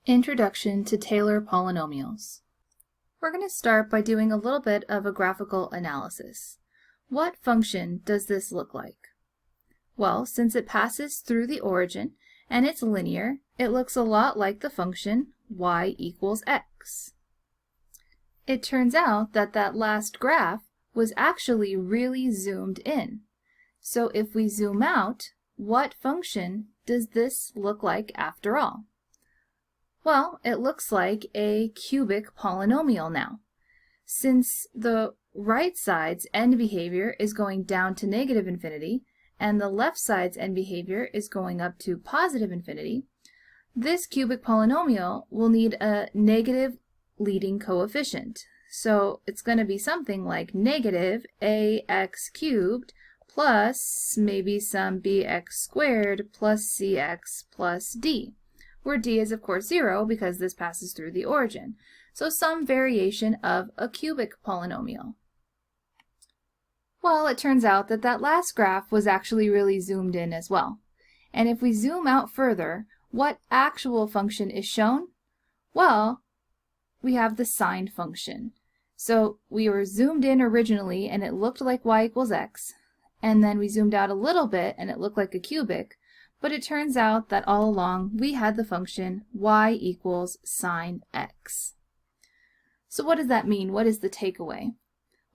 Introduction to Taylor polynomials. We're going to start by doing a little bit of a graphical analysis. What function does this look like? Well, since it passes through the origin and it's linear, it looks a lot like the function y equals x. It turns out that that last graph was actually really zoomed in. So if we zoom out, what function does this look like after all? Well, it looks like a cubic polynomial now. Since the right side's end behavior is going down to negative infinity, and the left side's end behavior is going up to positive infinity, this cubic polynomial will need a negative leading coefficient. So it's going to be something like negative ax cubed plus maybe some bx squared plus cx plus d, where d is of course 0 because this passes through the origin. So some variation of a cubic polynomial. Well, it turns out that that last graph was actually really zoomed in as well. And if we zoom out further, what actual function is shown? Well, we have the sine function. So we were zoomed in originally and it looked like y equals x, and then we zoomed out a little bit and it looked like a cubic, but it turns out that all along we had the function y equals sine x. So what does that mean? What is the takeaway?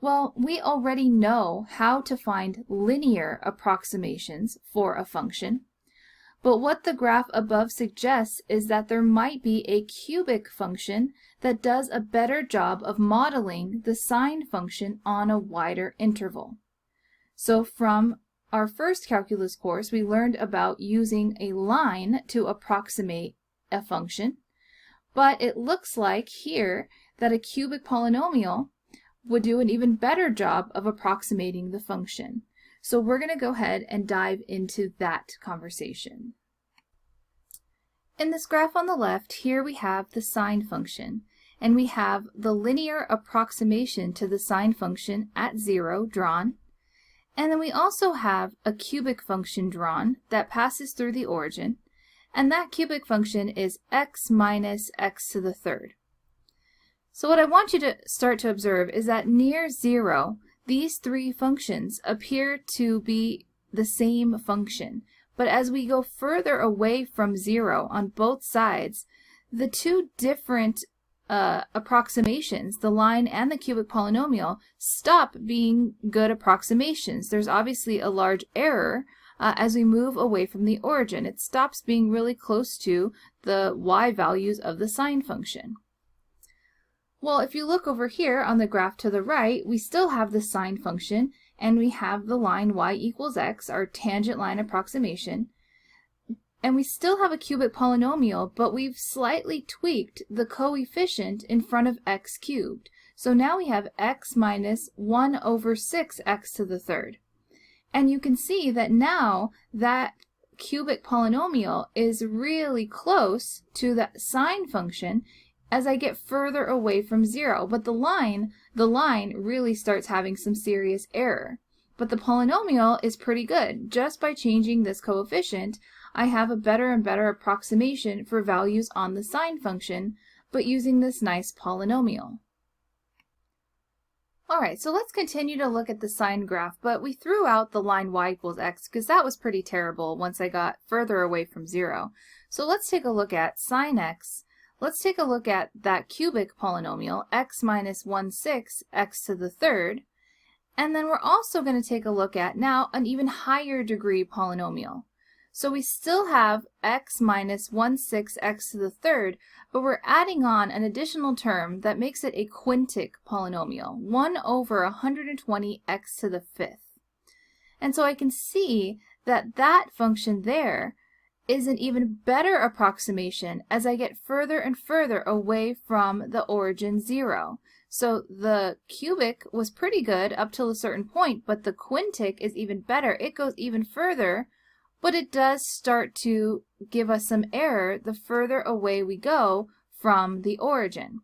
Well, we already know how to find linear approximations for a function, but what the graph above suggests is that there might be a cubic function that does a better job of modeling the sine function on a wider interval. So from our first calculus course, we learned about using a line to approximate a function, but it looks like here that a cubic polynomial would do an even better job of approximating the function. So we're going to go ahead and dive into that conversation. In this graph on the left, here we have the sine function, and we have the linear approximation to the sine function at 0 drawn. And then we also have a cubic function drawn that passes through the origin, and that cubic function is x minus x to the third. So what I want you to start to observe is that near 0, these three functions appear to be the same function, but as we go further away from 0 on both sides, the two different approximations, the line and the cubic polynomial, stop being good approximations. There's obviously a large error as we move away from the origin. It stops being really close to the y values of the sine function. Well, if you look over here on the graph to the right, we still have the sine function and we have the line y equals x, our tangent line approximation. And we still have a cubic polynomial, but we've slightly tweaked the coefficient in front of x cubed. So now we have x minus 1 over 6x to the third. And you can see that now that cubic polynomial is really close to the sine function as I get further away from 0. But the line really starts having some serious error. But the polynomial is pretty good. Just by changing this coefficient, I have a better and better approximation for values on the sine function, but using this nice polynomial. Alright, so let's continue to look at the sine graph, but we threw out the line y equals x because that was pretty terrible once I got further away from 0. So let's take a look at sine x. Let's take a look at that cubic polynomial, x minus 1/6 x to the third. And then we're also going to take a look at now an even higher degree polynomial. So we still have x minus 1/6 x to the third, but we're adding on an additional term that makes it a quintic polynomial, 1 over 120 x to the fifth. And so I can see that that function there is an even better approximation as I get further and further away from the origin 0. So the cubic was pretty good up till a certain point, but the quintic is even better. It goes even further, but it does start to give us some error the further away we go from the origin.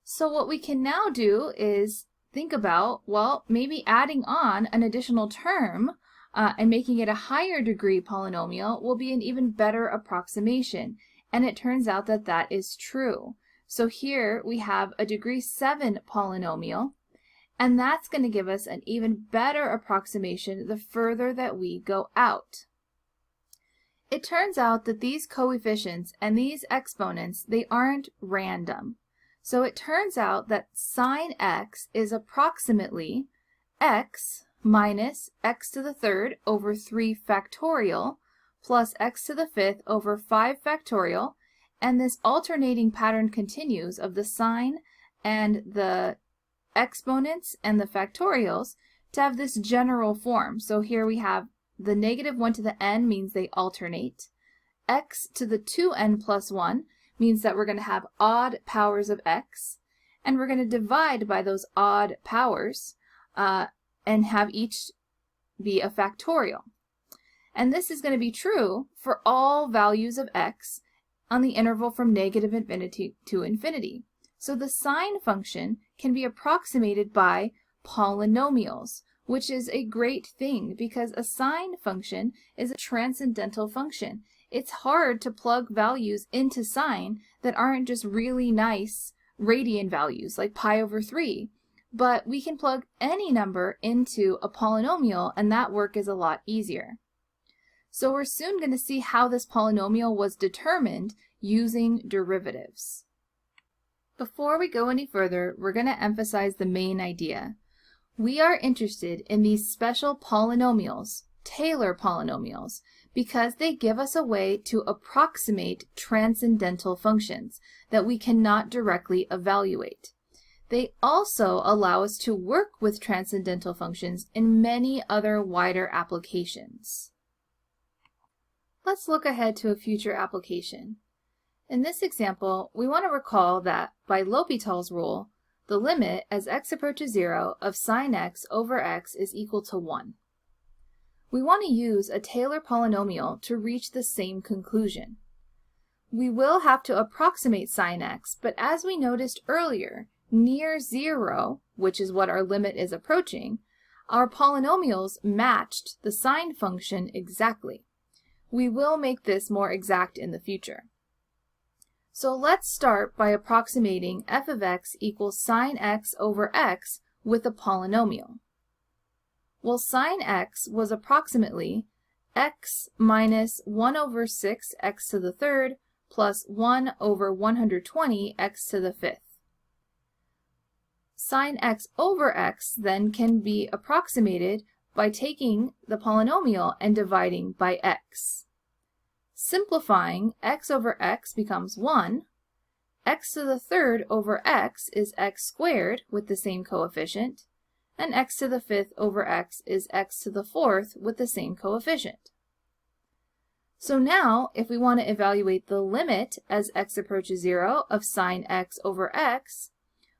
So what we can now do is think about, well, maybe adding on an additional term and making it a higher degree polynomial will be an even better approximation. and it turns out that that is true. So here we have a degree 7 polynomial, and that's going to give us an even better approximation the further that we go out. It turns out that these coefficients and these exponents, they aren't random. So it turns out that sine x is approximately x minus x to the third over 3 factorial plus x to the fifth over 5 factorial, and this alternating pattern continues of the sine and the exponents and the factorials to have this general form. So here we have the negative 1 to the n means they alternate. X to the 2n plus 1 means that we're going to have odd powers of x, and we're going to divide by those odd powers and have each be a factorial. And this is going to be true for all values of x on the interval from negative infinity to infinity. So the sine function can be approximated by polynomials, which is a great thing because a sine function is a transcendental function. It's hard to plug values into sine that aren't just really nice radian values like pi over 3, but we can plug any number into a polynomial and that work is a lot easier. So we're soon going to see how this polynomial was determined using derivatives. Before we go any further, we're going to emphasize the main idea. We are interested in these special polynomials, Taylor polynomials, because they give us a way to approximate transcendental functions that we cannot directly evaluate. They also allow us to work with transcendental functions in many other wider applications. Let's look ahead to a future application. In this example, we want to recall that by L'Hopital's rule, the limit as x approaches 0 of sine x over x is equal to 1. We want to use a Taylor polynomial to reach the same conclusion. We will have to approximate sine x, but as we noticed earlier, near 0, which is what our limit is approaching, our polynomials matched the sine function exactly. We will make this more exact in the future. So let's start by approximating f of x equals sine x over x with a polynomial. Well, sine x was approximately x minus 1 over 6 x to the third plus 1 over 120 x to the fifth. Sine x over x then can be approximated by taking the polynomial and dividing by x. Simplifying, x over x becomes 1. X to the third over x is x squared with the same coefficient, and x to the fifth over x is x to the fourth with the same coefficient. So now, if we want to evaluate the limit as x approaches 0 of sine x over x,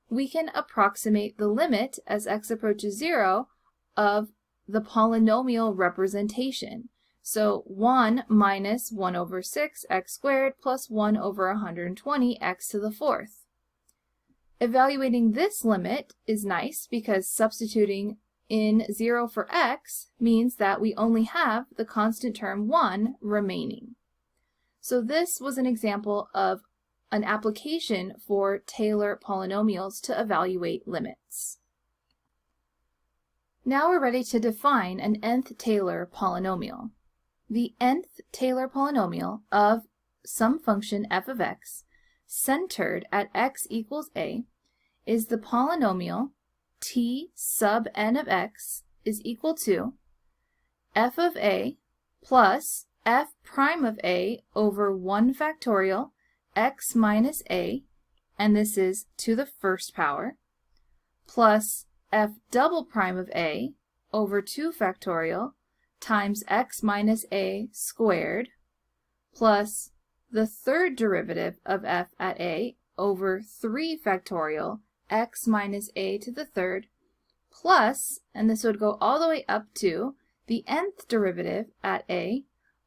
we can approximate the limit as x approaches 0 of the polynomial representation. So 1 minus 1 over 6 x squared plus 1 over 120 x to the fourth. Evaluating this limit is nice because substituting in 0 for x means that we only have the constant term 1 remaining. So this was an example of an application for Taylor polynomials to evaluate limits. Now we're ready to define an nth Taylor polynomial. The nth Taylor polynomial of some function f of x centered at x equals a is the polynomial t sub n of x is equal to f of a plus f prime of a over 1 factorial x minus a, and this is to the first power, plus f double prime of a over 2 factorial times x minus a squared, plus the third derivative of f at a over 3 factorial x minus a to the third, plus, and this would go all the way up to the nth derivative at a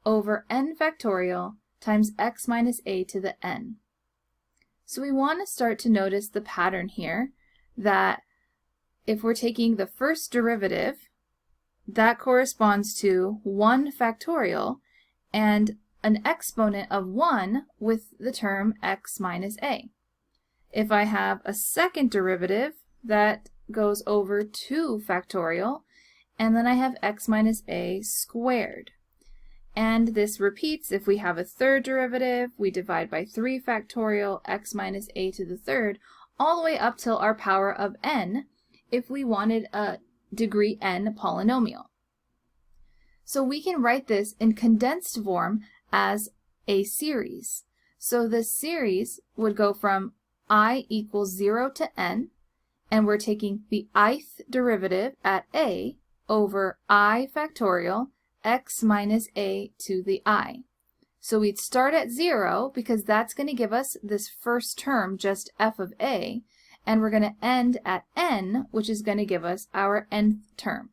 over n factorial times x minus a to the n. So we want to start to notice the pattern here that if we're taking the first derivative, that corresponds to 1 factorial, and an exponent of 1 with the term x minus a. If I have a second derivative, that goes over 2 factorial, and then I have x minus a squared. And this repeats if we have a third derivative, we divide by 3 factorial, x minus a to the third, all the way up till our power of n if we wanted a degree n polynomial. So we can write this in condensed form as a series. So this series would go from I equals 0 to n, and we're taking the ith derivative at a over I factorial x minus a to the I. So we'd start at 0 because that's going to give us this first term, just f of a, and we're going to end at n, which is going to give us our nth term.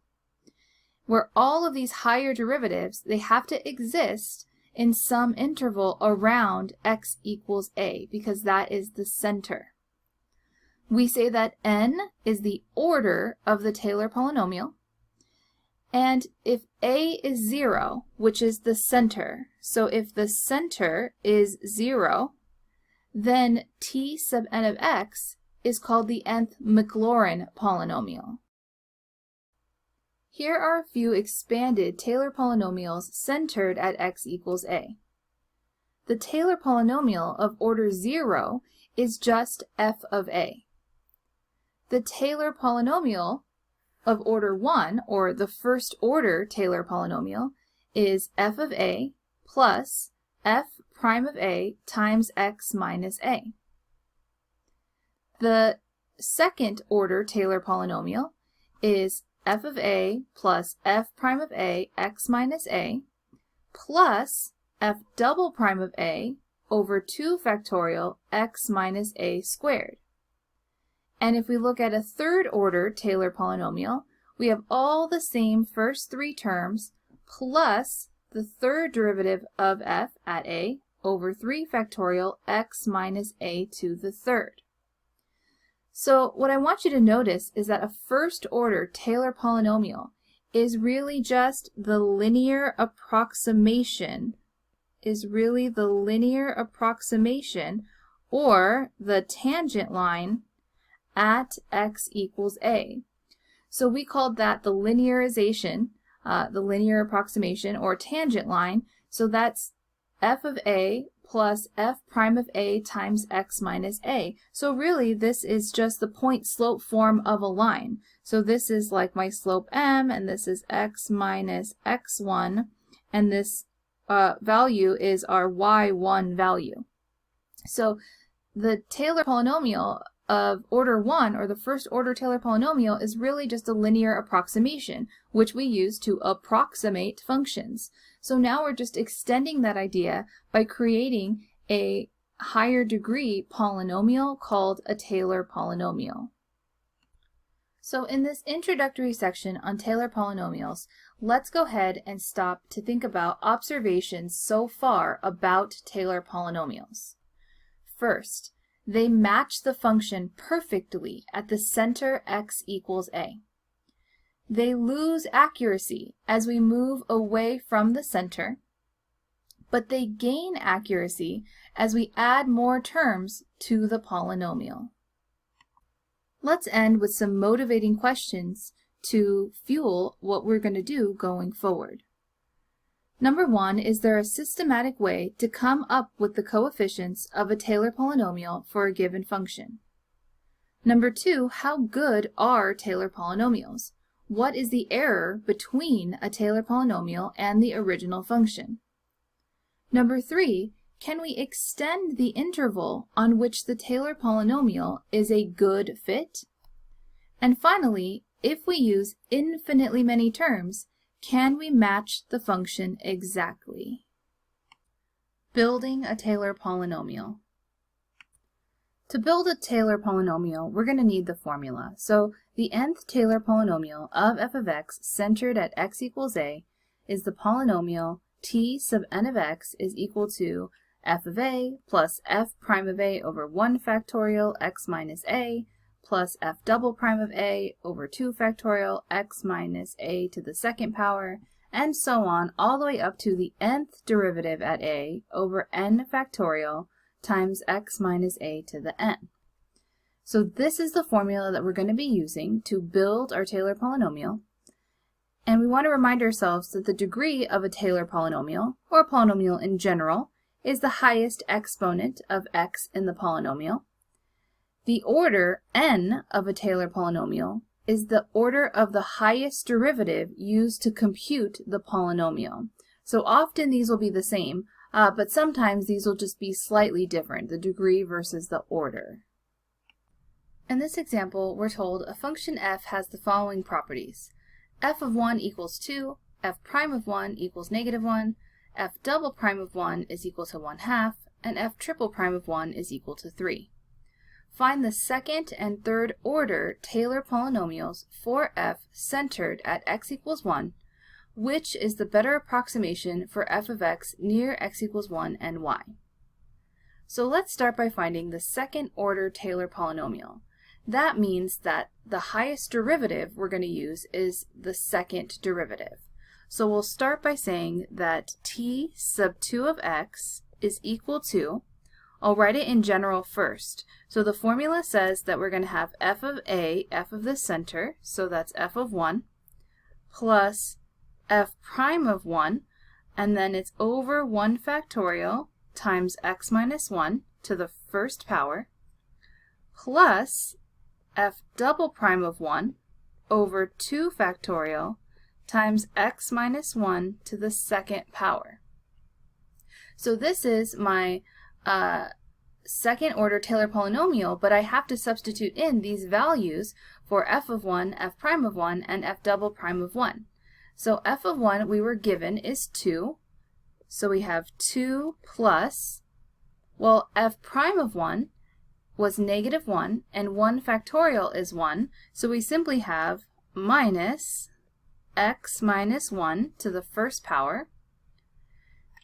Where all of these higher derivatives, they have to exist in some interval around x equals a, because that is the center. We say that n is the order of the Taylor polynomial, and if a is 0, which is the center, so if the center is 0, then t sub n of x is called the nth Maclaurin polynomial. Here are a few expanded Taylor polynomials centered at x equals a. The Taylor polynomial of order 0 is just f of a. The Taylor polynomial of order 1, or the first order Taylor polynomial, is f of a plus f prime of a times x minus a. The second order Taylor polynomial is f of a plus f prime of a x minus a plus f double prime of a over 2 factorial x minus a squared. And if we look at a third order Taylor polynomial, we have all the same first 3 terms plus the third derivative of f at a over 3 factorial x minus a to the third. So what I want you to notice is that a first order Taylor polynomial is really just the linear approximation, or the tangent line at x equals a. So we called that the linearization, the linear approximation or tangent line. So that's f of a plus f prime of a times x minus a. So really this is just the point slope form of a line. So this is like my slope m, and this is x minus x1, and this value is our y1 value. So the Taylor polynomial of order 1, or the first order Taylor polynomial, is really just a linear approximation, which we use to approximate functions. So now we're just extending that idea by creating a higher degree polynomial called a Taylor polynomial. So in this introductory section on Taylor polynomials, let's go ahead and stop to think about observations so far about Taylor polynomials. First, they match the function perfectly at the center x equals a. They lose accuracy as we move away from the center, but they gain accuracy as we add more terms to the polynomial. Let's end with some motivating questions to fuel what we're going to do going forward. Number 1, is there a systematic way to come up with the coefficients of a Taylor polynomial for a given function? Number 2, how good are Taylor polynomials? What is the error between a Taylor polynomial and the original function? Number 3, can we extend the interval on which the Taylor polynomial is a good fit? And finally, if we use infinitely many terms, can we match the function exactly? Building a Taylor polynomial. To build a Taylor polynomial, we're going to need the formula. So the nth Taylor polynomial of f of x centered at x equals a is the polynomial t sub n of x is equal to f of a plus f prime of a over 1 factorial x minus a plus f double prime of a over 2 factorial x minus a to the second power, and so on all the way up to the nth derivative at a over n factorial times x minus a to the n. So this is the formula that we're going to be using to build our Taylor polynomial. And we want to remind ourselves that the degree of a Taylor polynomial, or a polynomial in general, is the highest exponent of x in the polynomial. The order n of a Taylor polynomial is the order of the highest derivative used to compute the polynomial. So often these will be the same, but sometimes these will just be slightly different, the degree versus the order. In this example, we're told a function f has the following properties. F of 1 equals 2, f prime of 1 equals negative 1, f double prime of 1 is equal to 1/2, and f triple prime of 1 is equal to 3. Find the second and third order Taylor polynomials for f centered at x equals 1, which is the better approximation for f of x near x equals 1 and y. So let's start by finding the second order Taylor polynomial. That means that the highest derivative we're going to use is the second derivative. So we'll start by saying that t sub 2 of x is equal to, I'll write it in general first. So the formula says that we're going to have f of a, f of the center, so that's f of 1, plus f prime of 1, and then it's over 1 factorial times x minus 1 to the first power, plus f double prime of 1 over 2 factorial times x minus 1 to the second power. So this is my second order Taylor polynomial, but I have to substitute in these values for f of 1, f prime of 1, and f double prime of 1. So f of 1 we were given is 2, so we have 2 plus, well, f prime of 1 was negative 1, and 1 factorial is 1, so we simply have minus x minus 1 to the first power,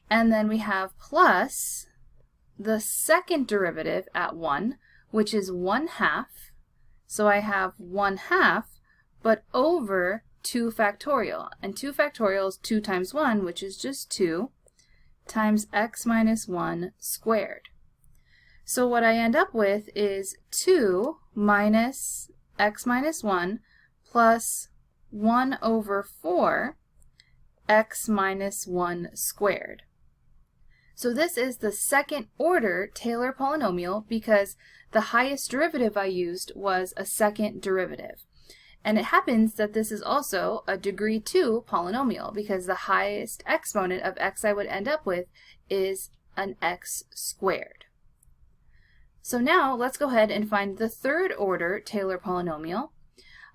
and then we have plus the second derivative at 1, which is 1/2, so I have 1/2, but over 2 factorial, and 2 factorial is 2 times 1, which is just 2, times x minus 1 squared. So what I end up with is 2 minus x minus 1 plus 1 over 4 x minus 1 squared. So this is the second order Taylor polynomial because the highest derivative I used was a second derivative. And it happens that this is also a degree 2 polynomial because the highest exponent of x I would end up with is an x squared. So now let's go ahead and find the third order Taylor polynomial.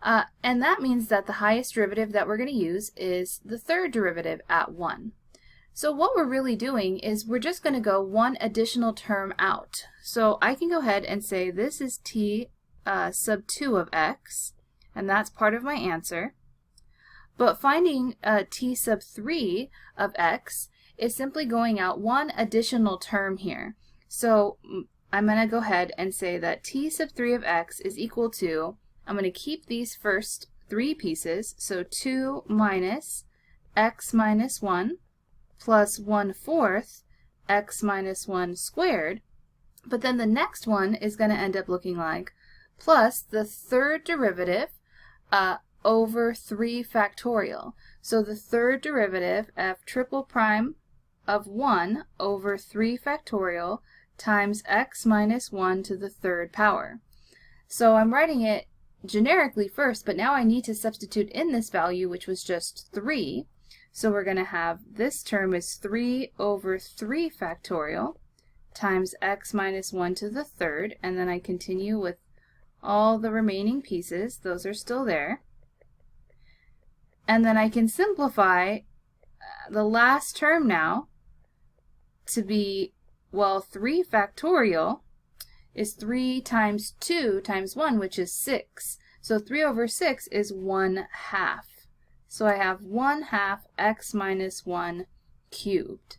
And that means that the highest derivative that we're going to use is the third derivative at 1. So what we're really doing is we're just going to go one additional term out. So I can go ahead and say this is t sub 2 of x, and that's part of my answer. But finding t sub 3 of x is simply going out one additional term here. So I'm going to go ahead and say that t sub 3 of x is equal to, I'm going to keep these first three pieces, so 2 minus x minus 1 plus 1/4 x minus 1 squared, but then the next one is going to end up looking like plus the third derivative over 3 factorial. So the third derivative, f triple prime of 1 over 3 factorial times x minus 1 to the third power. So I'm writing it generically first, but now I need to substitute in this value, which was just 3. So we're going to have this term is 3 over 3 factorial times x minus 1 to the third, and then I continue with all the remaining pieces. Those are still there. And then I can simplify the last term now to be, well, 3 factorial is 3 times 2 times 1, which is 6. So 3 over 6 is 1/2. So I have 1/2 x minus 1 cubed.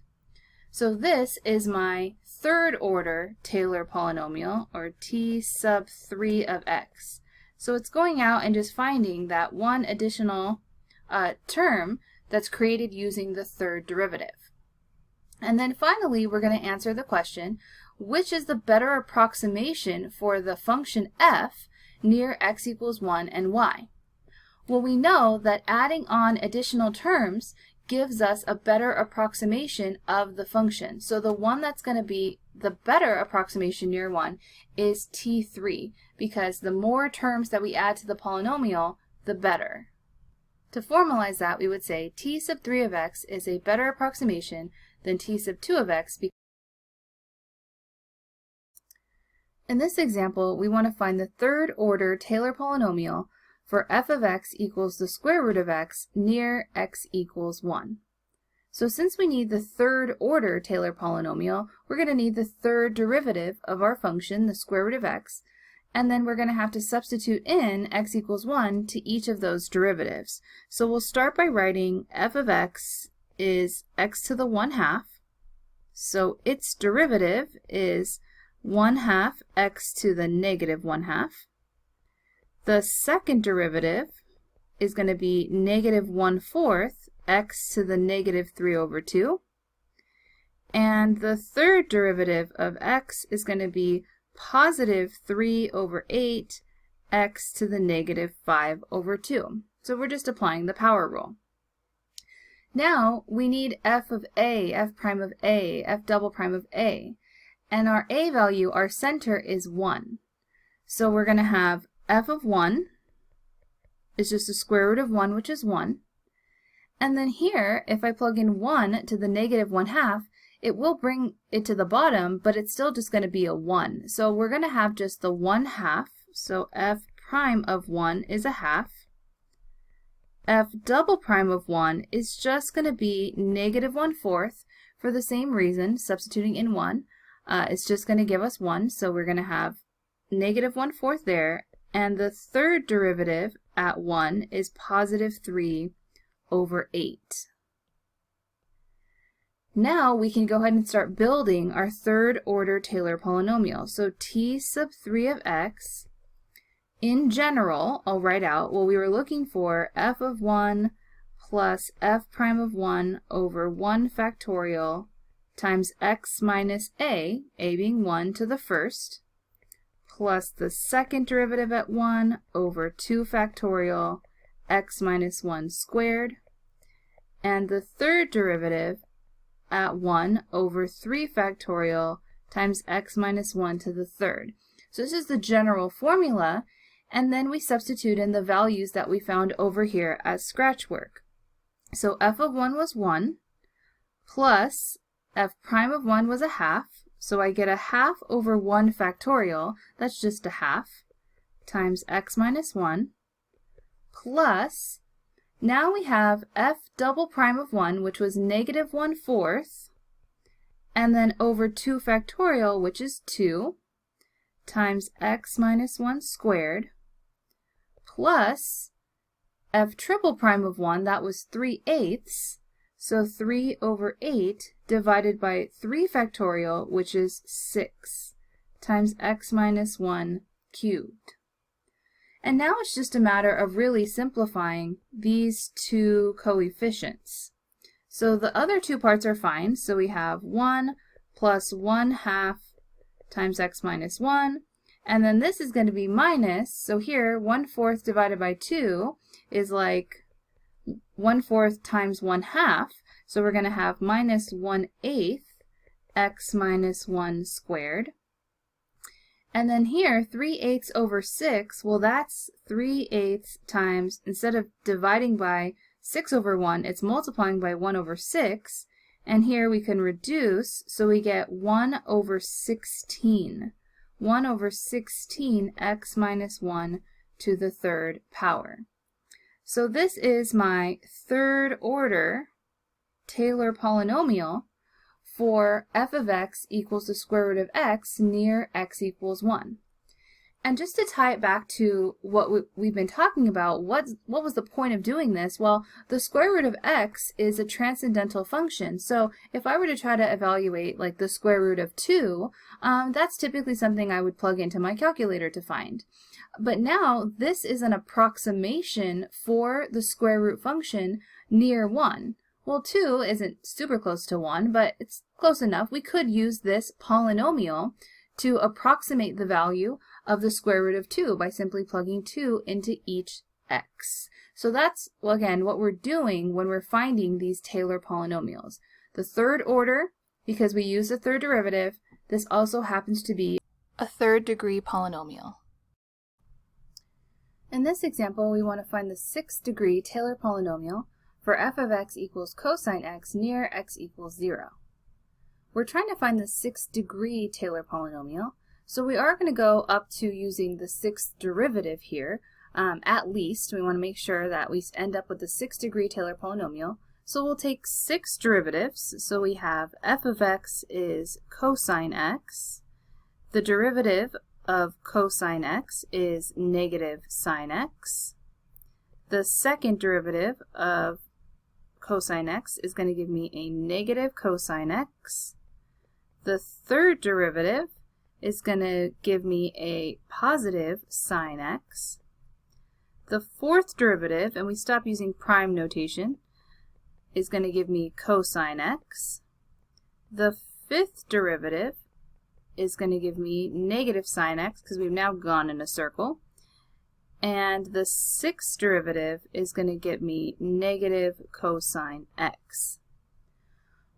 So this is my third order Taylor polynomial, or t sub 3 of x. So it's going out and just finding that one additional term that's created using the third derivative. And then finally, we're going to answer the question, which is the better approximation for the function f near x equals 1 and y? Well, we know that adding on additional terms gives us a better approximation of the function. So the one that's going to be the better approximation near 1 is t3, because the more terms that we add to the polynomial, the better. To formalize that, we would say t sub 3 of x is a better approximation than t sub 2 of x. In this example, we want to find the third order Taylor polynomial for f of x equals the square root of x near x equals 1. So since we need the third order Taylor polynomial, we're going to need the third derivative of our function, the square root of x, and then we're going to have to substitute in x equals 1 to each of those derivatives. So we'll start by writing f of x is x to the 1/2, so its derivative is 1/2 x to the negative 1/2. The second derivative is going to be negative 1/4 x to the negative 3/2. And the third derivative of x is going to be positive 3/8 x to the negative 5/2. So we're just applying the power rule. Now we need f of a, f prime of a, f double prime of a. And our a value, our center, is 1. So we're going to have f of 1 is just the square root of 1, which is 1. And then here, if I plug in 1 to the negative 1/2, it will bring it to the bottom, but it's still just going to be a 1. So we're going to have just the 1/2. So f prime of 1 is a half. F double prime of 1 is just going to be negative 1/4 for the same reason, substituting in 1. It's just going to give us 1, so we're going to have negative 1/4 there. And the third derivative at 1 is positive 3/8. Now we can go ahead and start building our third order Taylor polynomial. So t sub 3 of x, in general, I'll write out, well, we were looking for f of 1 plus f prime of 1 over 1 factorial times x minus a being 1 to the first, plus the second derivative at 1 over 2 factorial x minus 1 squared, and the third derivative at 1 over 3 factorial times x minus 1 to the third. So this is the general formula, and then we substitute in the values that we found over here as scratch work. So f of 1 was 1, plus f prime of 1 was a half, so I get a half over 1 factorial, that's just a half, times x minus 1, plus, now we have f double prime of 1, which was negative 1/4, and then over 2 factorial, which is 2, times x minus 1 squared, plus f triple prime of 1, that was 3/8, so 3/8 divided by 3 factorial, which is 6, times x minus 1 cubed. And now it's just a matter of really simplifying these two coefficients. So the other two parts are fine, so we have 1 plus 1/2 times x minus 1, and then this is going to be minus, so here 1/4 divided by 2 is like 1/4 times 1/2, so we're going to have minus 1/8 x minus 1 squared. And then here, 3/8 over 6, well, that's 3/8 times, instead of dividing by 6 over 1, it's multiplying by 1 over 6. And here we can reduce, so we get 1 over 16. 1 over 16 x minus 1 to the third power. So this is my third order Taylor polynomial for f of x equals the square root of x near x equals 1. And just to tie it back to what we've been talking about, what was the point of doing this? Well, the square root of x is a transcendental function. So if I were to try to evaluate like the square root of 2, that's typically something I would plug into my calculator to find. But now this is an approximation for the square root function near 1. Well, 2 isn't super close to 1, but it's close enough. We could use this polynomial to approximate the value of the square root of 2 by simply plugging 2 into each x. So that's, well, again, what we're doing when we're finding these Taylor polynomials. The third order, because we use the third derivative, this also happens to be a third degree polynomial. In this example, we want to find the 6th degree Taylor polynomial for f of x equals cosine x near x equals 0. We're trying to find the 6th degree Taylor polynomial, so we are going to go up to using the 6th derivative here. At least, we want to make sure that we end up with the 6th degree Taylor polynomial. So we'll take 6 derivatives. So we have f of x is cosine x. The derivative of cosine x is negative sine x. The second derivative of cosine x is going to give me a negative cosine x. The third derivative is going to give me a positive sine x. The fourth derivative, and we stop using prime notation, is going to give me cosine x. The fifth derivative is going to give me negative sine x because we've now gone in a circle. And the sixth derivative is going to give me negative cosine x.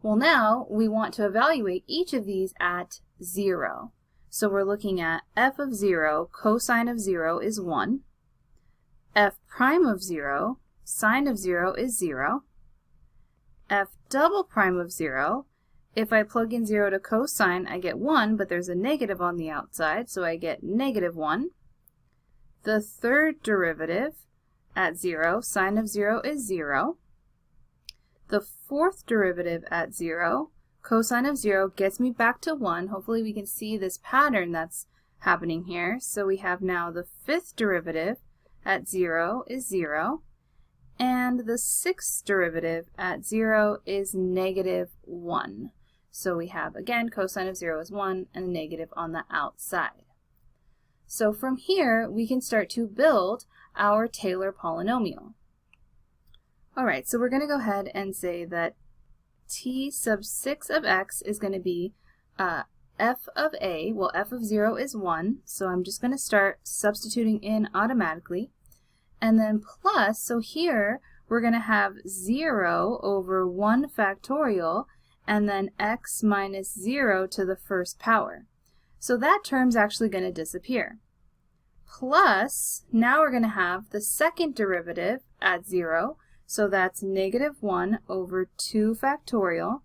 Well, now we want to evaluate each of these at 0. So we're looking at f of 0, cosine of 0 is 1. F prime of 0, sine of 0 is 0. F double prime of 0, if I plug in 0 to cosine, I get 1, but there's a negative on the outside, so I get negative 1. The third derivative at 0, sine of 0 is 0. The fourth derivative at 0, cosine of 0 gets me back to 1. Hopefully we can see this pattern that's happening here. So we have now the fifth derivative at 0 is 0. And the sixth derivative at 0 is negative 1. So we have, again, cosine of 0 is 1 and a negative on the outside. So from here, we can start to build our Taylor polynomial. All right, so we're going to go ahead and say that t sub 6 of x is going to be f of a. Well, f of 0 is 1, so I'm just going to start substituting in automatically. And then plus, so here we're going to have 0 over 1 factorial, and then x minus 0 to the first power. So that term's actually going to disappear. Plus, now we're going to have the second derivative at 0, so that's negative 1 over 2 factorial,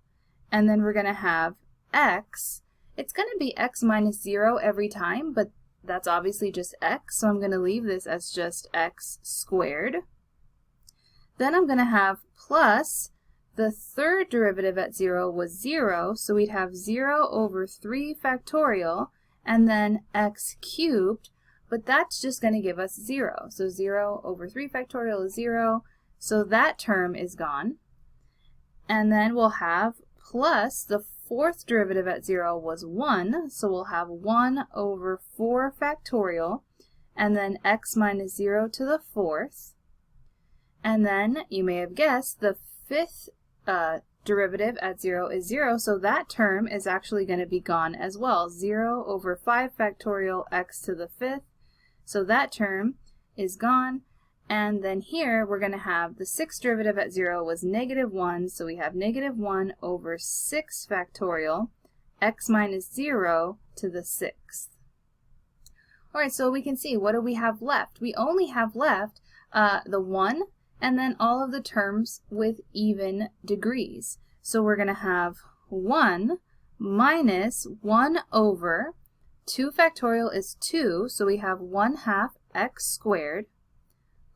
and then we're going to have x. It's going to be x minus 0 every time, but that's obviously just x, so I'm going to leave this as just x squared. Then I'm going to have plus the third derivative at 0 was 0, so we'd have 0 over 3 factorial, and then x cubed, but that's just going to give us 0. So 0 over 3 factorial is 0, so that term is gone. And then we'll have plus the fourth derivative at 0 was 1, so we'll have 1 over 4 factorial, and then x minus 0 to the fourth. And then, you may have guessed, the fifth derivative at 0 is 0, so that term is actually going to be gone as well. 0 over 5 factorial x to the fifth, so that term is gone. And then here we're going to have the sixth derivative at 0 was negative 1, so we have negative 1 over 6 factorial, x minus 0 to the sixth. Alright, so we can see, what do we have left? We only have left the 1 and then all of the terms with even degrees. So we're going to have 1 minus 1 over 2 factorial is 2, so we have 1/2 x squared,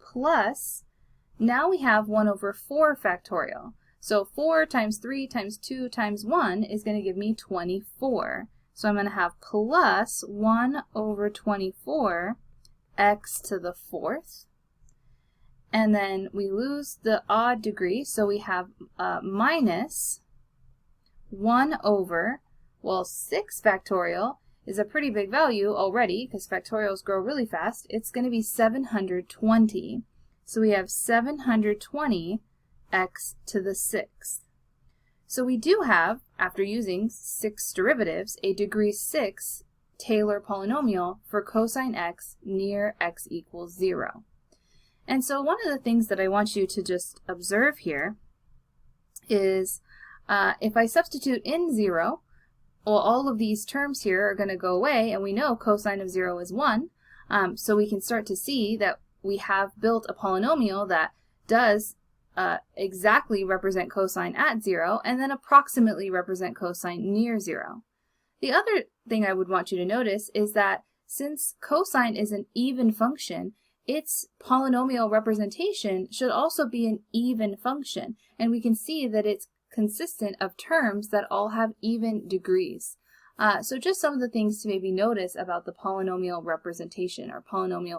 plus, now we have 1 over 4 factorial. So 4 times 3 times 2 times 1 is going to give me 24. So I'm going to have plus 1 over 24 x to the 4th. And then we lose the odd degree, so we have minus 1 over, well, 6 factorial is a pretty big value already because factorials grow really fast. It's going to be 720. So we have 720 x to the 6th. So we do have, after using 6 derivatives, a degree 6 Taylor polynomial for cosine x near x equals 0. And so one of the things that I want you to just observe here is if I substitute in 0, well, all of these terms here are going to go away, and we know cosine of 0 is 1. So we can start to see that we have built a polynomial that does exactly represent cosine at 0 and then approximately represent cosine near 0. The other thing I would want you to notice is that since cosine is an even function, its polynomial representation should also be an even function, and we can see that it's consistent of terms that all have even degrees. So just some of the things to maybe notice about the polynomial representation or polynomial.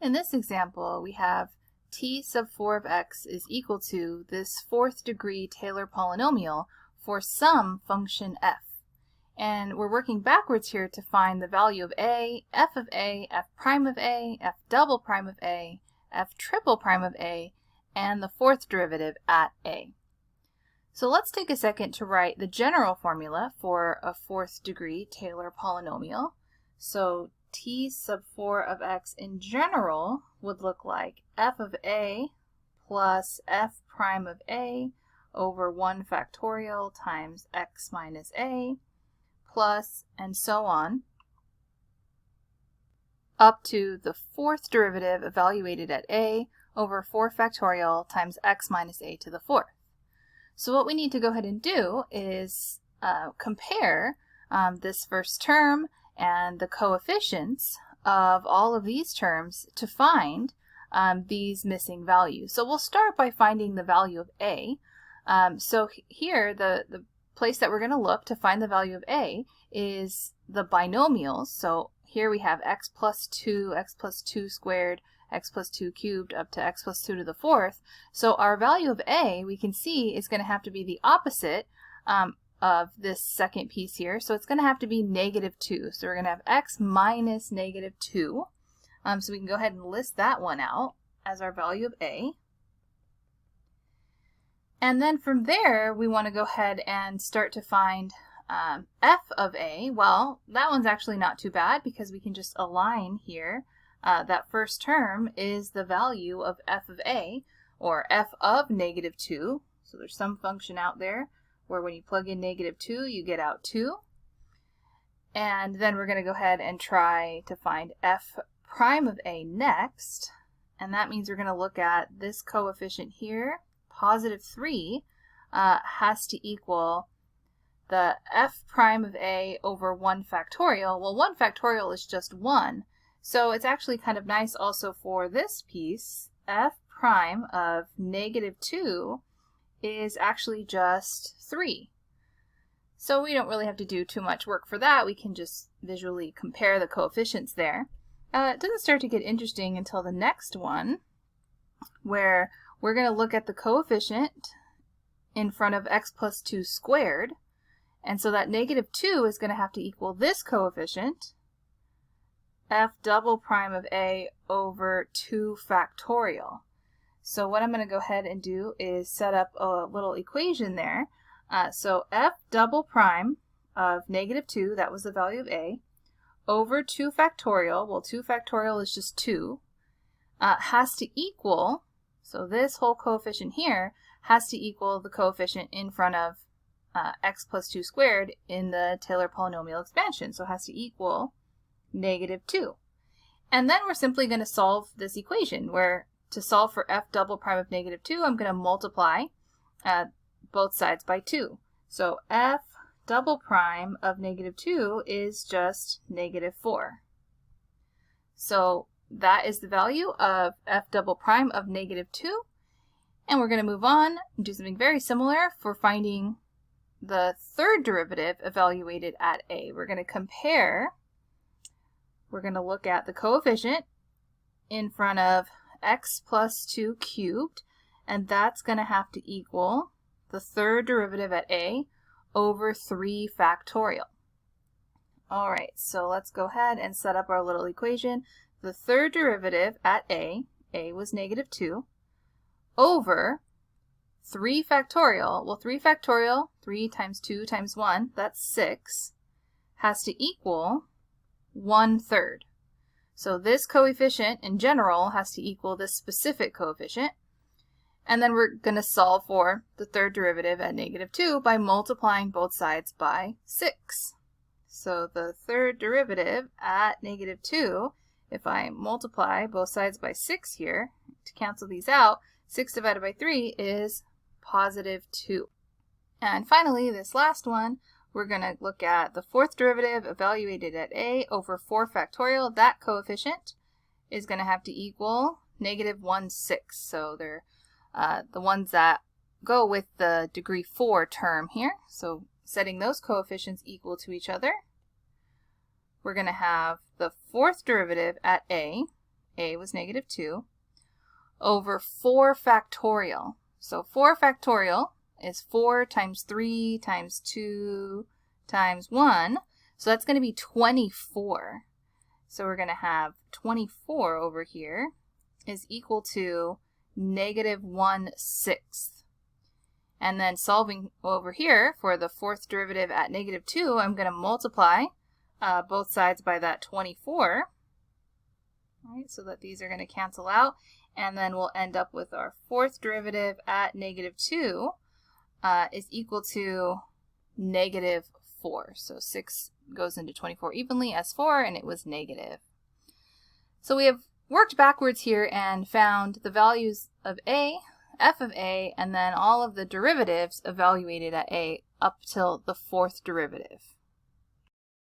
In this example, we have t sub 4 of x is equal to this 4th degree Taylor polynomial for some function f. And we're working backwards here to find the value of a, f of a, f prime of a, f double prime of a, f triple prime of a, and the 4th derivative at a. So let's take a second to write the general formula for a 4th degree Taylor polynomial. So t sub 4 of x in general would look like f of a plus f prime of a over 1 factorial times x minus a plus, and so on, up to the 4th derivative evaluated at a over 4 factorial times x minus a to the 4th. So what we need to go ahead and do is compare this first term and the coefficients of all of these terms to find these missing values. So we'll start by finding the value of a. So here, the place that we're going to look to find the value of a is the binomials. So here we have x plus 2 squared, x plus 2 cubed up to x plus 2 to the 4th. So our value of a, we can see, is going to have to be the opposite of this second piece here. So it's going to have to be negative 2. So we're going to have x minus negative 2. So we can go ahead and list that one out as our value of a. And then from there, we want to go ahead and start to find f of a. Well, that one's actually not too bad because we can just align here. That first term is the value of f of a, or f of negative 2. So there's some function out there where when you plug in negative 2, you get out 2. And then we're going to go ahead and try to find f prime of a next. And that means we're going to look at this coefficient here. Positive 3 has to equal the f prime of a over 1 factorial. Well, 1 factorial is just 1. So it's actually kind of nice also for this piece. F prime of negative 2 is actually just 3. So we don't really have to do too much work for that. We can just visually compare the coefficients there. It doesn't start to get interesting until the next one, where we're going to look at the coefficient in front of x plus 2 squared. And so that negative 2 is going to have to equal this coefficient, f double prime of a over 2 factorial. So what I'm going to go ahead and do is set up a little equation there. So f double prime of negative 2, that was the value of a, over 2 factorial, well 2 factorial is just 2, has to equal, so this whole coefficient here has to equal the coefficient in front of x plus 2 squared in the Taylor polynomial expansion. So it has to equal negative 2. And then we're simply going to solve this equation, where to solve for f double prime of negative 2, I'm going to multiply both sides by 2. So f double prime of negative 2 is just negative 4. So that is the value of f double prime of negative 2. And we're going to move on and do something very similar for finding the third derivative evaluated at a. We're going to compare, we're going to look at the coefficient in front of x plus 2 cubed, and that's going to have to equal the third derivative at a over 3 factorial. All right, so let's go ahead and set up our little equation. The third derivative at a was negative 2, over 3 factorial, well 3 factorial, 3 times 2 times 1, that's 6, has to equal 1/3. So this coefficient in general has to equal this specific coefficient. And then we're going to solve for the third derivative at negative 2 by multiplying both sides by 6. So the third derivative at negative 2, if I multiply both sides by 6 here, to cancel these out, 6 divided by 3 is positive 2. And finally, this last one, we're going to look at the fourth derivative evaluated at a over 4 factorial. That coefficient is going to have to equal negative 1/6. So they're the ones that go with the degree 4 term here. So setting those coefficients equal to each other, we're going to have the fourth derivative at a was negative 2, over 4 factorial. So 4 factorial is 4 times 3 times 2 times 1. So that's going to be 24. So we're going to have 24 over here is equal to negative 1/6. And then solving over here for the fourth derivative at negative 2, I'm going to multiply both sides by that 24. All right, so that these are going to cancel out. And then we'll end up with our fourth derivative at negative 2 is equal to negative 4. So 6 goes into 24 evenly as 4, and it was negative. So we have worked backwards here and found the values of a, f of a, and then all of the derivatives evaluated at a up till the fourth derivative.